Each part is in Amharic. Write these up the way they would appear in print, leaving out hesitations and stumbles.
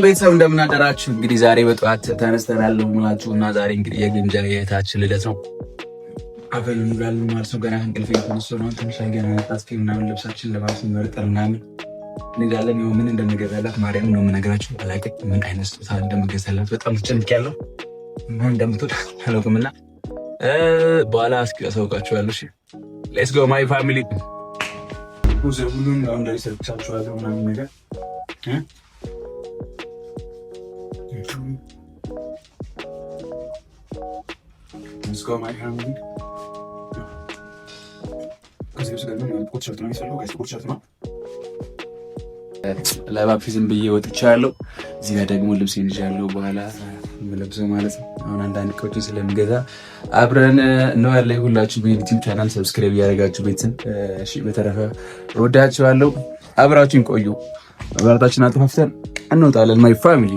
ቤተሰብ እንደምን አደራችሁ? እንግዲህ ዛሬ በጠዋት ተነስተናል ሙላችሁና ዛሬ እንግዲህ የግምጃ የእህታችን ልደት ነው። አበል እንላለን ማለት ነው። ገና እንቅልፍ እየተነሳሁ ነው። ትንሽ ገና ጣስኪ ምናምን ልብሳችን ለባብሰን መርጠን ምናምን እንሄዳለን። ይኸው ምን እንደምገዛላት ማርያም ነው የምነግራችሁ። አላውቅም ምን አይነት ስጦታ እንደምገዛላት በጣም ተጨንቄያለሁ። ምን እንደምትወድ አላውቅምና በኋላ እስኪ አሳውቃችኋለሁ። እሺ ሌትስ ጎ ማይ ፋሚሊ። ሁሉም አሁን እንደዚህ ሰርቻችኋለሁ ምናምን ነገር Let's go, my family. ለባፕቲዝም ብዬ ወጥቻለሁ። እዚህ ጋር ደግሞ ልብሴን ይዣለሁ። በኋላ የምለብሰው ማለት ነው። አሁን አንዳንድ እቃዎችን ስለምገዛ አብረን ነው ያለ። ሁላችሁ በዩቲዩብ ቻናል ሰብስክራይብ እያደረጋችሁ ቤትን እሺ። በተረፈ እወዳችኋለሁ። አብራችሁን ቆዩ። መብራታችን አጥፋፍተን እንወጣለን። ማይ ፋሚሊ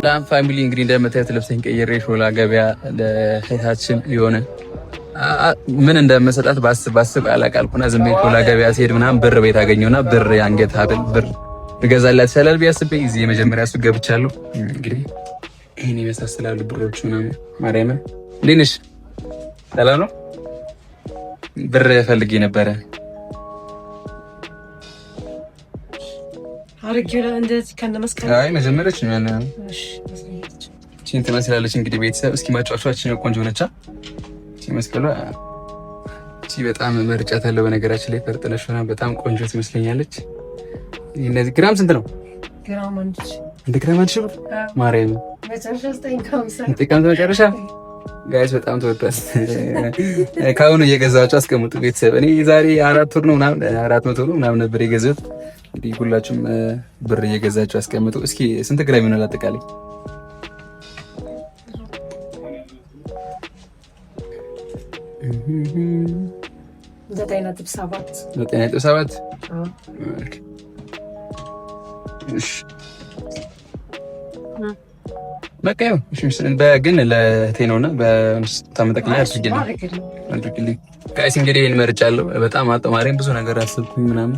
ላም ፋሚሊ እንግዲህ እንደምታዩት ልብሴን ቀይሬ ሾላ ገበያ ለእህታችን የሆነ ምን እንደምሰጣት ባስብ አላቃልኩና ዝም ብዬ ሾላ ገበያ ሲሄድ ምናምን ብር ቤት አገኘውና ብር የአንገት ሐብል ብር እገዛላት ይችላል ቢያስብ እዚህ የመጀመሪያ ሱቅ ገብቻለሁ። እንግዲህ ይሄን ይመሳሰላሉ ብሮቹ ምናምን። ማርያምን እንዴት ነሽ? ሰላም ነው? ብር ፈልጌ ነበረ አርጊላ እንደዚህ ከነመስከረ አይ መጀመሪያች ነው ያለው። እሺ እቺን ትመስላለች እንግዲህ ቤተሰብ። እስኪ ማጫወቻችን ቆንጆ ነቻ። እቺ መስቀሏ እቺ በጣም መርጫታለሁ። በነገራችን ላይ ፈርጥነሽ ሆና በጣም ቆንጆ ትመስለኛለች። እነዚህ ግራም ስንት ነው? ግራም አንድ ግራም አንድ ሺህ ብር ማርያም መጨረሻ 9 መጨረሻ ጋይስ በጣም ተወዷል። ካሁን እየገዛችሁ አስቀምጡ ቤተሰብ። እኔ ዛሬ 4 ወር ነው ምናምን 400 ነው ምናምን ነበር የገዛሁት። እንግዲህ ሁላችሁም ብር እየገዛችሁ አስቀምጡ። እስኪ ስንት ግራም ይሆናል አጠቃላይ? ዘጠኝ ነጥብ ሰባት እሺ በቃ ይኸው በግን ለእህቴ ነውና በታመጠቅላይ አድርግልኝ ጋይስ። እንግዲህ ይሄን መርጫለሁ። በጣም አጠማሪም ብዙ ነገር አሰብኩኝ ምናምን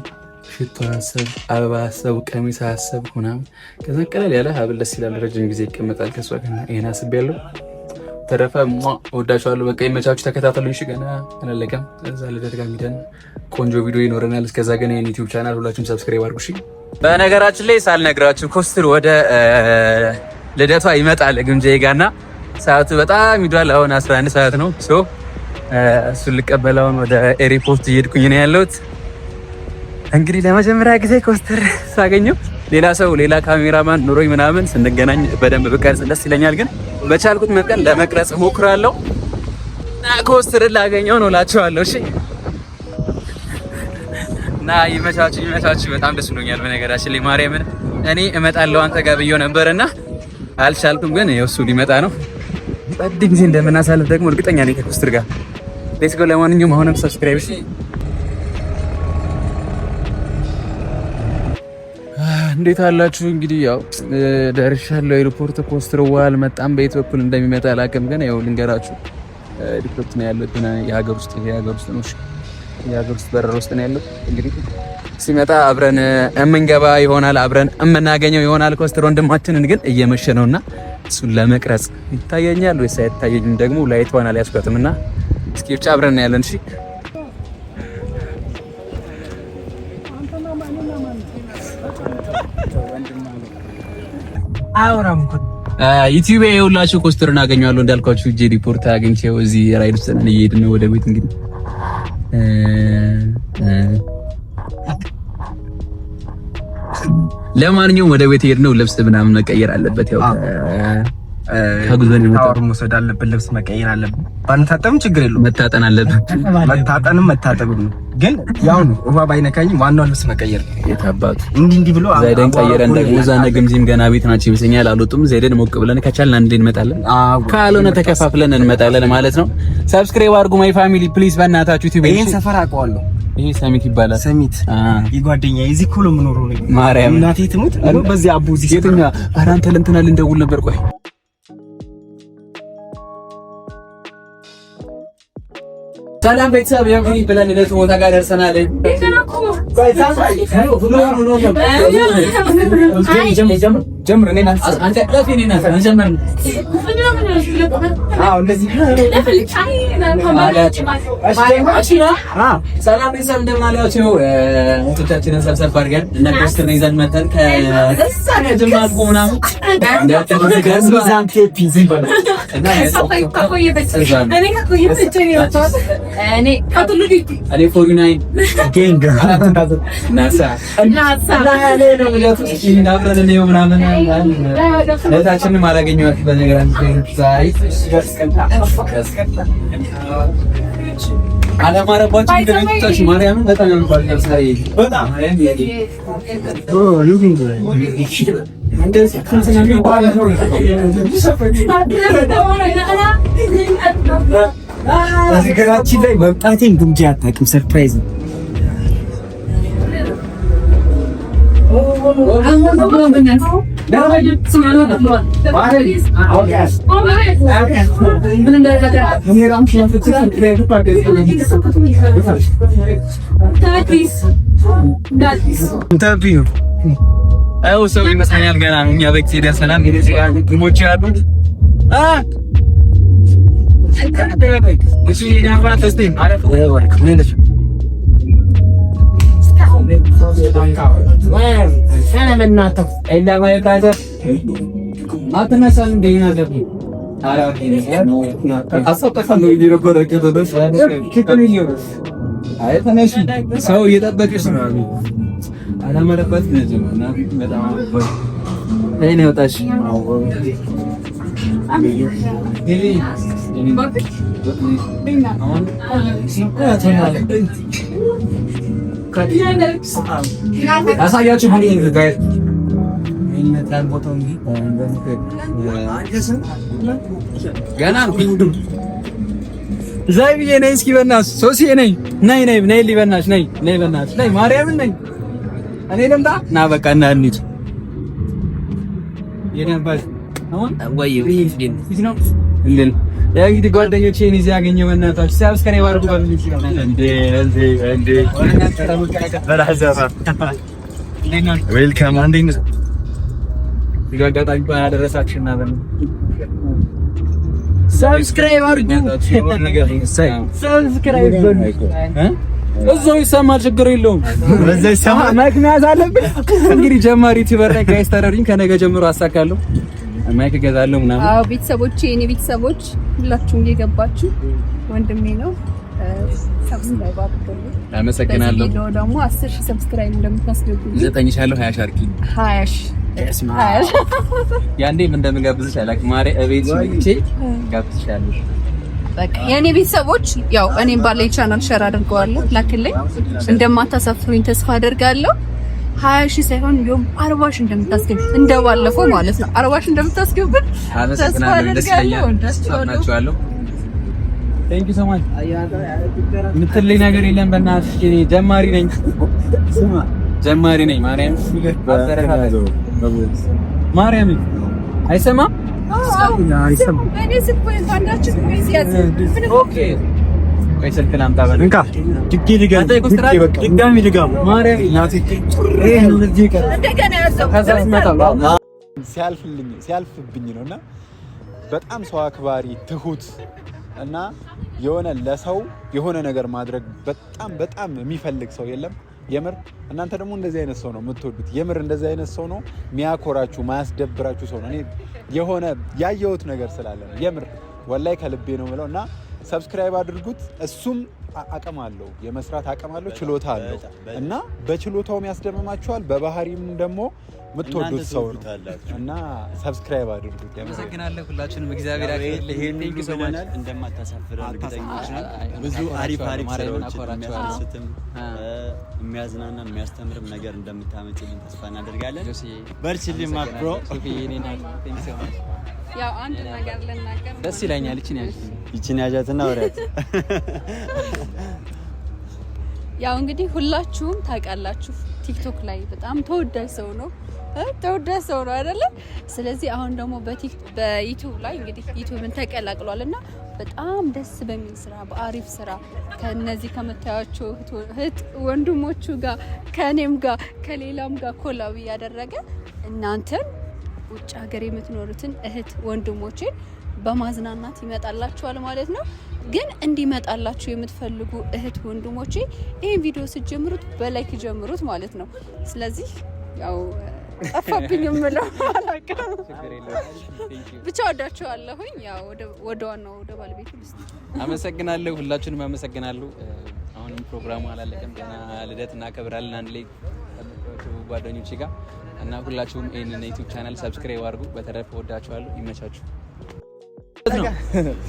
ሽቶ አሰብ፣ አበባ አሰብ፣ ቀሚስ አሰብ ምናምን። ከዛ ቀለል ያለ ሀብል ደስ ይላል፣ ረጅም ጊዜ ይቀመጣል። ከሷ ጋር ይሄን አስቤያለሁ። ተረፈ ወዳችኋለሁ። በቃ ይመቻችሁ፣ ተከታተሉኝ። እሺ ገና አላለቀም። እዛ ልደት ጋር ሄደን ቆንጆ ቪዲዮ ይኖረናል። እስከዛ ግን የኔ ዩቲዩብ ቻናል ሁላችሁም ሰብስክራይብ አድርጉ። እሺ በነገራችን ላይ ሳልነግራችሁ ኮስትር ወደ ልደቷ ይመጣል ግምጃዬ ጋርና ሰዓቱ በጣም ይዷል። አሁን 11 ሰዓት ነው። እሱን ልቀበለውን ወደ ኤርፖርት እየሄድኩኝ ነው ያለሁት። እንግዲህ ለመጀመሪያ ጊዜ ኮስተር ሳገኘው ሌላ ካሜራማን ኑሮኝ ምናምን ስንገናኝ በደንብ ብቀርጽ ደስ ይለኛል። ግን በቻልኩት መጠን ለመቅረጽ ሞክራለሁ። ኮስተር ላገኘው ነው እላቸዋለሁ። እሺ እና ይመቻችሁ። በጣም ደስ ብሎኛል። በነገራችን ላይ ማርያምን እኔ እመጣለሁ አንተ ጋር ብዬው ነበርና አልቻልኩም። ግን እሱ ሊመጣ ነው። በአንድ ጊዜ እንደምናሳልፍ ደግሞ እርግጠኛ ነኝ ከኮስተር ጋር። ሌትስ ጎ። ለማንኛውም አሁንም ሰብስክራይብ እሺ። እንዴት አላችሁ? እንግዲህ ያው ደርሻለሁ ኤርፖርት። ኮስተር አልመጣም። በየት በኩል እንደሚመጣ አላውቅም። ግን ያው ልንገራችሁ ኤርፖርት ነው ያለው። የሀገር ውስጥ ነው። የሀገር ውስጥ በረራ ውስጥ ነው ያለው። እንግዲህ ሲመጣ አብረን የምንገባ ይሆናል፣ አብረን የምናገኘው ይሆናል። ኮስተር ወንድማችንን ግን እየመሸ ነውና እሱን ለመቅረጽ ይታየኛል ወይስ አይታየኝም ደግሞ ላይቷን አልያዝኳትምና እስኪ ብቻ አብረን ያለን። እሺ ዩቲዩብ የሁላችሁ ኮስተርን አገኘዋለሁ እንዳልኳችሁ እጄ ሪፖርት አገኝቼው እዚህ ራይድ ውስጥ ነን እየሄድን ነው ወደ ቤት። እንግዲህ ለማንኛውም ወደ ቤት ሄድን ነው። ልብስ ምናምን መቀየር አለበት። ያው ከጉዞን የመጣው መውሰድ አለበት። ልብስ መቀየር አለበት። ባንታጠብም ችግር የለውም። መታጠን አለበት። መታጠብም ነው። ግን ያው ነው ውሃ ባይነካኝም ዋናው ልብስ መቀየር ነው። የታባቱ እንዲህ ብሎ ዘይደን ቀየረን ደግሞ ዛና ግምዚም ገና ቤት ናቸው ይመስለኛል። አልወጡም። ዘይደን ሞቅ ብለን ከቻልን አንዴ እንመጣለን፣ ካልሆነ ተከፋፍለን እንመጣለን ማለት ነው። ሰብስክራይብ አድርጉ ማይ ፋሚሊ ፕሊዝ፣ በእናታችሁ ዩቲዩብ። ይሄን ሰፈር አውቀዋለሁ። ይሄ ሰሚት ይባላል። ሰሚት የጓደኛዬ እዚህ እኮ ነው የምኖረው ነው። ማርያም እናቴ ትሙት በዚህ አቡ እዚህ የትኛ አራንተ ለእንትና ልንደውል ነበር። ቆይ ሰላም ቤተሰብ፣ የምሪ ብለን ለቱ ቦታ ጋር ደርሰናል። ነገራችን ላይ መምጣቴን ግምጃ አታውቅም። ሰርፕራይዝ ነው። አው ሰው ይመስለኛል ገና እኛ በክሲዳ ሰላም ግሞች ያሉ እሺ ያፋ ተስቲም አረፍ ወርክ ምንድነው انا من ناطف الا ما يقدر ما تنسى دينا دبي አሰብተህ ነው ይደረገው ከደረሰ ከከኝ ይወስ አይተነሽ ሰው እየጠበቀሽ ነው አላመረበት ነጅማና በጣም አይኔ ወጣሽ አሳያችሁ ምን ይልጋይ ይመጣል ቦታው ገና ዛይብዬ ነይ እስኪ በእናትሽ ሶሲ ነይ ነይ ሊበናሽ ነይ በእናትሽ ነይ ማርያምን ነይ እኔ ልምጣ ና በቃ እና እንሂድ የነባሽ አሁን ወይ ነው እንዴ እንግዲህ ጓደኞቼን እዚህ ያገኘው በእናታችሁ ሰብስክራይብ አድርጉ በሚል እንዴ በላዘራ ዌልካም አንዲን ይጋጋጣኝ ባያ ደረሳችሁና ሰብስክራይብ አድርጉ ሰብስክራይብ እዛው ይሰማል ችግር የለውም በዛው ይሰማል ማይክ መያዝ አለብን እንግዲህ ጀማሪ ዩቲዩበር ላይ ጋይስ ተረዱኝ ከነገ ጀምሮ አሳካለሁ ማይክ ገዛለሁ ምናምን አዎ ቤተሰቦቼ የኔ ቤተሰቦች ሁላችሁም እየገባችሁ ወንድሜ ነው ሰብስክራይብ አድርጉ አመሰግናለሁ ቪዲዮ ደግሞ 10000 ሰብስክራይብ እንደምታስገቡ 9000 20 ሻርኪ 20 ያንዴም እንደምጋብዝሽ አላክ ማሬ እቤት ልጅ ጋብዝሻለሁ በቃ የኔ ቤተሰቦች ያው እኔም ባለኝ ቻናል ሼር አድርገዋለሁ ላክልኝ እንደማታሳፍሩኝ ተስፋ አደርጋለሁ 20,000 ሳይሆን እንዲሁም 40,000 እንደምታስገቡ እንደባለፈው ማለት ነው 40,000 እንደምታስገቡ ተስፋ አደርጋለሁ ቴንክ ዩ ሶ ማች ምትልኝ ነገር የለም በእናትሽ እኔ ጀማሪ ነኝ ማርያም አይሰማም እኔ ስልኩን ታንዳችሁ ኦኬ ቆይ ስልክ ላምጣ በእንካ ድጋሚ ድጋም ማርያም እናቴ እንደገና ያዘው ሲያልፍብኝ ነውና በጣም ሰው አክባሪ ትሁት እና የሆነ ለሰው የሆነ ነገር ማድረግ በጣም የሚፈልግ ሰው የለም። የምር እናንተ ደግሞ እንደዚህ አይነት ሰው ነው የምትወዱት። የምር እንደዚህ አይነት ሰው ነው የሚያኮራችሁ፣ ማያስደብራችሁ ሰው ነው። እኔ የሆነ ያየሁት ነገር ስላለ ነው የምር ወላይ ከልቤ ነው የምለው እና ሰብስክራይብ አድርጉት። እሱም አቅም አለው፣ የመስራት አቅም አለው፣ ችሎታ አለው እና በችሎታውም ያስደምማችኋል፣ በባህሪም ደግሞ የምትወዱት ሰው ነው እና ሰብስክራይብ አድርጉት። ያመሰግናለሁ ሁላችንም እግዚአብሔር ያክብርልኝ። ቴንክ ዩ ሶ ማች እንደማታሳፍር እርግጠኞች ነን። ብዙ አሪፍ ስራዎችን የሚያስደስትም የሚያዝናና የሚያስተምርም ነገር እንደምታመጭልን ተስፋ እናደርጋለን። በርቺልኝ ማፕሮ ያው አንድ ነገር ልናገር ደስ ይለኛል። ይቺን ያጃትና ወራት ያው እንግዲህ ሁላችሁም ታውቃላችሁ ቲክቶክ ላይ በጣም ተወዳጅ ሰው ነው አይደለ? ስለዚህ አሁን ደግሞ በዩቲዩብ ላይ እንግዲህ ዩቲዩብን ተቀላቅሏልና በጣም ደስ በሚል ስራ በአሪፍ ስራ ከነዚህ ከመታያቸው እህት ወንድሞቹ ጋር ከኔም ጋር ከሌላም ጋር ኮላብ ያደረገ እናንተን ውጭ ሀገር የምትኖሩትን እህት ወንድሞችን በማዝናናት ይመጣላችኋል ማለት ነው። ግን እንዲመጣላችሁ የምትፈልጉ እህት ወንድሞቼ ይሄን ቪዲዮ ስትጀምሩት በላይክ ጀምሩት ማለት ነው። ስለዚህ ያው ጠፋብኝ የምለው አላውቅም ብቻ ወዳችኋለሁኝ። ያው ወደ ዋናው ወደ ባለቤቱ ልስጥ። አመሰግናለሁ። ሁላችሁንም አመሰግናለሁ። አሁንም ፕሮግራሙ አላለቀም። ገና ልደት እናከብራለን አንድ ላይ ጓደኞቼ ጋር እና ሁላችሁም ይሄንን ዩቲዩብ ቻናል ሰብስክራይብ አድርጉ። በተረፈ ወዳችኋለሁ። ይመቻችሁ።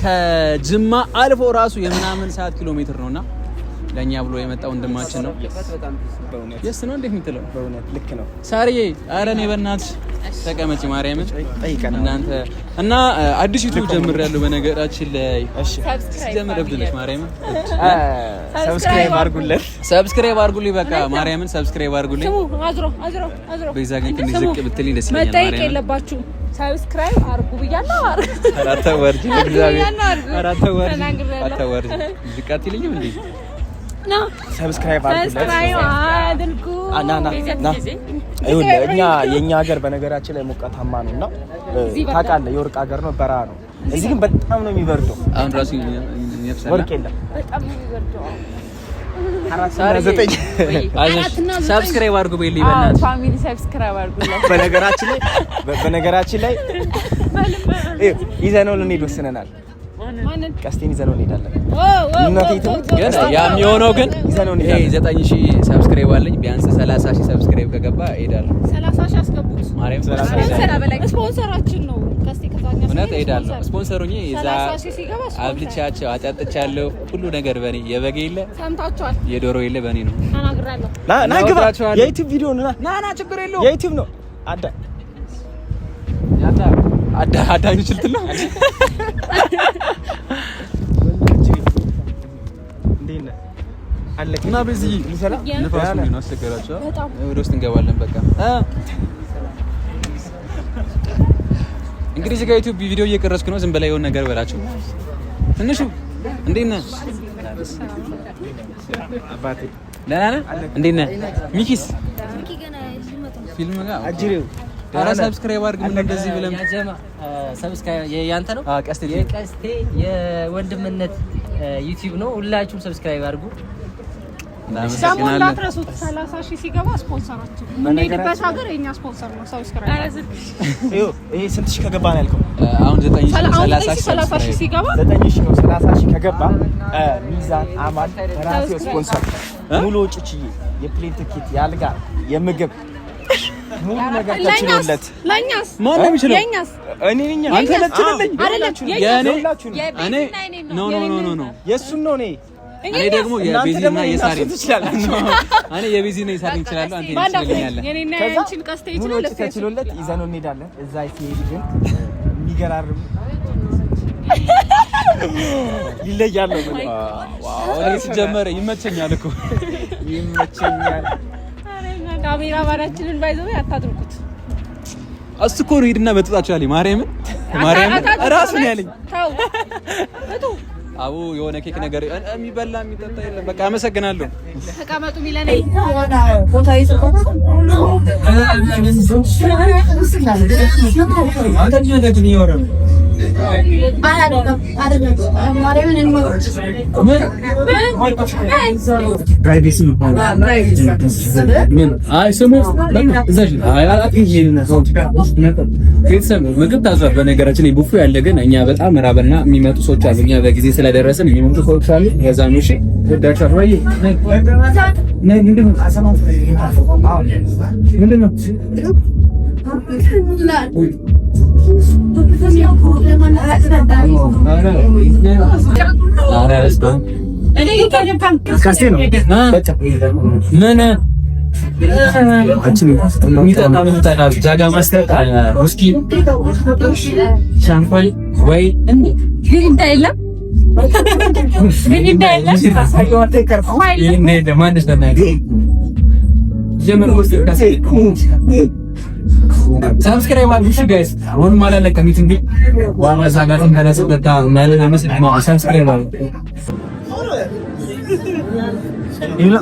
ከጅማ አልፎ ራሱ የምናምን ሰዓት ኪሎ ሜትር ነውና ለኛ ብሎ የመጣው ወንድማችን ነው። የስ ነው እንዴት የምትለው በእውነት ልክ ነው ሳርዬ። ኧረ እኔ በእናትሽ ተቀመጪ ማርያምን እናንተ እና አዲስ ዩቲዩብ ጀምሬያለሁ። በነገራችን ላይ ጀምር ብለሽ ማርያምን ሰብስክራይብ አድርጉልኝ። በቃ ማርያምን ሰብስክራይብ አድርጉልኝ። አዝሮ በዛ ግን ትንሽ ዝቅ ብትልኝ ደስ ይለኛል። መጠየቅ የለባችሁም። ሰብስክራይብ አድርጉ ብያለሁ። አራተወርጂ እግዚአብሔር አራተወርጂ ዝቅ አትልኝም እንዴ? ሰብስክራይብ አድርጉ። እኛ የኛ ሀገር በነገራችን ላይ ሞቃታማ ነውና ታውቃለህ፣ የወርቅ ሀገር ነው፣ በረሃ ነው። እዚህ ግን በጣም ነው የሚበርደው። አሁን ራሱ ወርቅ የለም። በጣም ነው የሚበርደው። ሰብስክራይብ አድርጉ በይልኝ በእናትህ ፋሚሊ ሰብስክራይብ አድርጉ። በነገራችን ላይ ይዘነው ልንሄድ ወስነናል። ቀስቴን ይዘነው እንሄዳለን። እናቴ ትሙት ግን ያም የሆነው ግን ይሄ 9000 ሰብስክራይብ አለኝ። ቢያንስ 30000 ሰብስክራይብ ከገባ እሄዳለሁ። 30000 አስገቡት። ማርያም ስፖንሰራችን ነው። ቀስቴ ከታኛ እውነት እሄዳለሁ። ስፖንሰሩኝ እዛ አብልቻቸው አጠጥቻለሁ። ሁሉ ነገር በኔ የበጌ የለ ሰምታችኋል። የዶሮ የለ በኔ ነው። ተናግራለሁ። ና ግባ። የዩቲዩብ ቪዲዮ ነው። ና ችግር የለውም። የዩቲዩብ ነው። አዳኙ ችልትል ነው። እና በዚህ ንፋስ ነው አስቸገራችሁ። ወደ ውስጥ እንገባለን። በቃ እንግዲህ እዚህ ጋር ዩቲዩብ ቪዲዮ እየቀረጽኩ ነው። ዝም በላይ የሆነ ነገር በላችሁ። ትንሹ እንዴት ነህ? አባቴ ደህና ነህ? እንዴት ነህ? ሚኪስ ፊልም ጋር አጅሬው ዳራ ሰብስክራይብ አድርግ። ምን እንደዚህ ብለም ያጀማ ሰብስክራይብ ያንተ ነው። ቀስቴ የቀስቴ የወንድምነት ዩቲዩብ ነው። ሁላችሁም ሰብስክራይብ አድርጉ። ደግሞ እንዳትረሱት 30000 ሲገባ ስፖንሰራችን የምንሄድበት ሀገር የኛ ስፖንሰር ነው። ሰብስክራይብ ይሄ ስንት ሺህ ከገባ ነው ያልከው? አሁን 9000 ሲገባ 9000 ነው። 30000 ከገባ ሚዛን አማን ራሴው ስፖንሰር ሙሉ ወጪ የፕሌን ትኬት፣ የአልጋ፣ የምግብ ሙሉ ነገር ተችሎለት ለኛስ ማን ነው የሚችለው? ለኛስ እኔ ነኝ። አንተ ለችልልኝ እኔ ኖ የሱን ነው። እኔ ደግሞ የቤዚና የሳሪን እኔ የቤዚና የሳሪን ይችላል። አንተ ይችላልኛለህ። የኔና ያንቺን ቀስቴ ይችላል። ተችሎለት ይዘነው እንሄዳለን። እዛ ሲሄድ ግን የሚገራርም ይለያል ነው ማለት ዋው። እኔ ሲጀመር ይመቸኛል እኮ ይመቸኛል። ካሜራ ባራችንን ባይዘው ያታድርኩት እሱ እኮ ነው። ሄድና በጥጣቸው ያለኝ ማርያምን ራሱ ነው ያለኝ። ታው እቱ አቡ የሆነ ኬክ ነገር የሚበላ የሚጠጣ የለም። በቃ አመሰግናለሁ። ተቀመጡ ሚለኔ ቦታ ይሰጣው ምግብ ታዟል። በነገራችን ላይ ቡፌ ያለ ግን እኛ በጣም ራበና የሚመጡ ሰዎች አሉ። እኛ በጊዜ ስለደረስን የሚመጡ ሰዎች አሉ። ከዛ ነው እሺ ወዳቻው ወይ ምንድነው ሰብስክራይብ አድርጉ ጋይስ። አሁን ማለት ለከሚት እንዴ ዋና ሳጋትን ከነሰጠታ ማለት አመስል ነው። ሰብስክራይብ አድርጉ። ይላ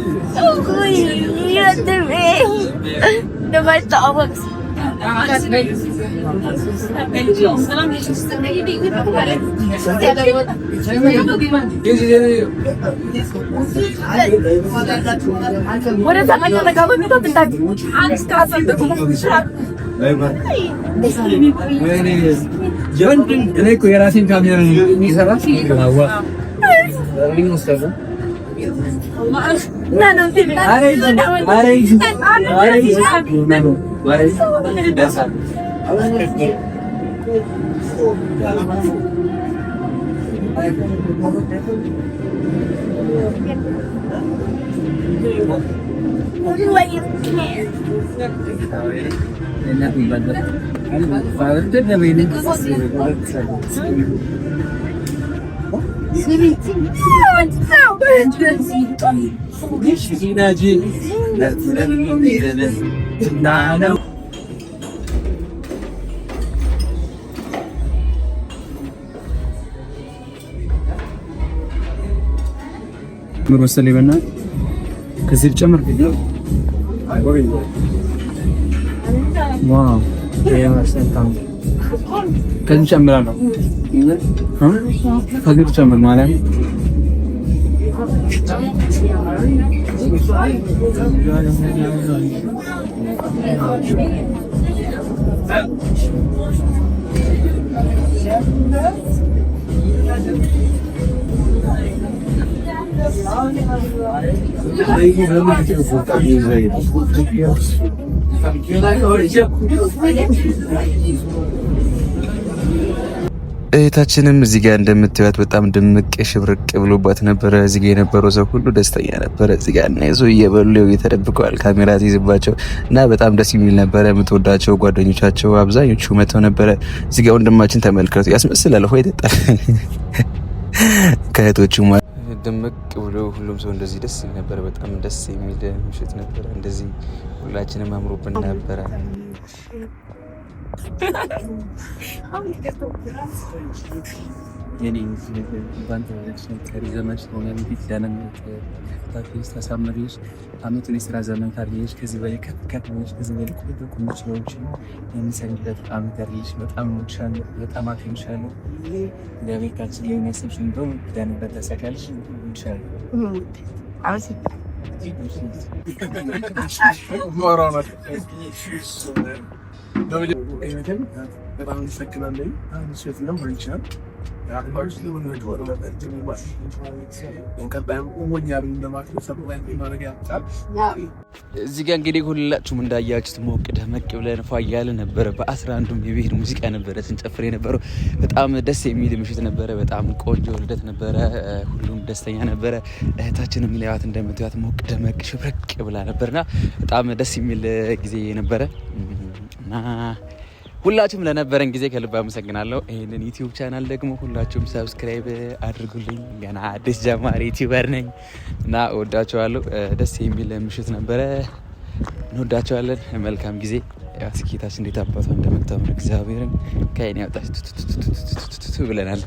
የራሴን ካሜራ የሚሰራ ምን ወሰለ ይበና ከዚህ ጨምር ዋው ያሰንታም ከዚህ ጨምራለሁ ከዚህ ጨምር ማለት እህታችንም እዚህ ጋር እንደምታዩት በጣም ድምቅ ሽብርቅ ብሎባት ነበረ። እዚህ ጋር የነበረው ሰው ሁሉ ደስተኛ ነበረ። እዚህ ጋር እና ይዞ እየበሉ እየተደብቀዋል ካሜራ ሲይዝባቸው እና በጣም ደስ የሚል ነበረ። የምትወዳቸው ጓደኞቻቸው አብዛኞቹ መተው ነበረ። እዚህ ጋር ወንድማችን ተመልከቱ፣ ያስመስላል ሆይ ይጠጣል ከእህቶቹ ድምቅ ብሎ ሁሉም ሰው እንደዚህ ደስ ይል ነበረ። በጣም ደስ የሚል ምሽት ነበረ። እንደዚህ ሁላችንም አምሮብን ነበረ። የኔ ባንተ ከሪ ዘመን ሆነ ቢት ያነምት ታክስ ተሳመሪሽ አመቱን የስራ ዘመን ታርየሽ ከዚህ በላይ ከተከተለሽ ከዚህ በላይ ቁጥጥር ሰዎች የሚሰኝበት አመት ያርየሽ በጣም ወቻለ በጣም አክንሻለ ለቤታችን የሚያስብሽ እንደው ያንበት ተሰካልሽ ይችላል አውሲ በጣም እንሰክናለን አንሽት ነው ብቻ እዚህ ጋር እንግዲህ ሁላችሁም እንዳያችሁት ሞቅ ደመቅ ብለን ፏ እያለ ነበረ። በ11ዱም የብሄር ሙዚቃ ነበረ ስንጨፍር የነበረው። በጣም ደስ የሚል ምሽት ነበረ። በጣም ቆንጆ ልደት ነበረ። ሁሉም ደስተኛ ነበረ። እህታችንም ሊያዋት እንደምትያት ሞቅ ደመቅ ሽብረቅ ብላ ነበርና በጣም ደስ የሚል ጊዜ ነበረ እና ሁላችሁም ለነበረን ጊዜ ከልብ አመሰግናለሁ። ይሄንን ዩቲዩብ ቻናል ደግሞ ሁላችሁም ሰብስክራይብ አድርጉልኝ። ገና አዲስ ጀማሪ ዩቲዩበር ነኝ እና እወዳችኋለሁ። ደስ የሚል ምሽት ነበረ። እንወዳችኋለን። መልካም ጊዜ። ስኬታችን እንዴት አባቷ እንደምታምር እግዚአብሔርን ከእኔ ያውጣችሁ ብለናል።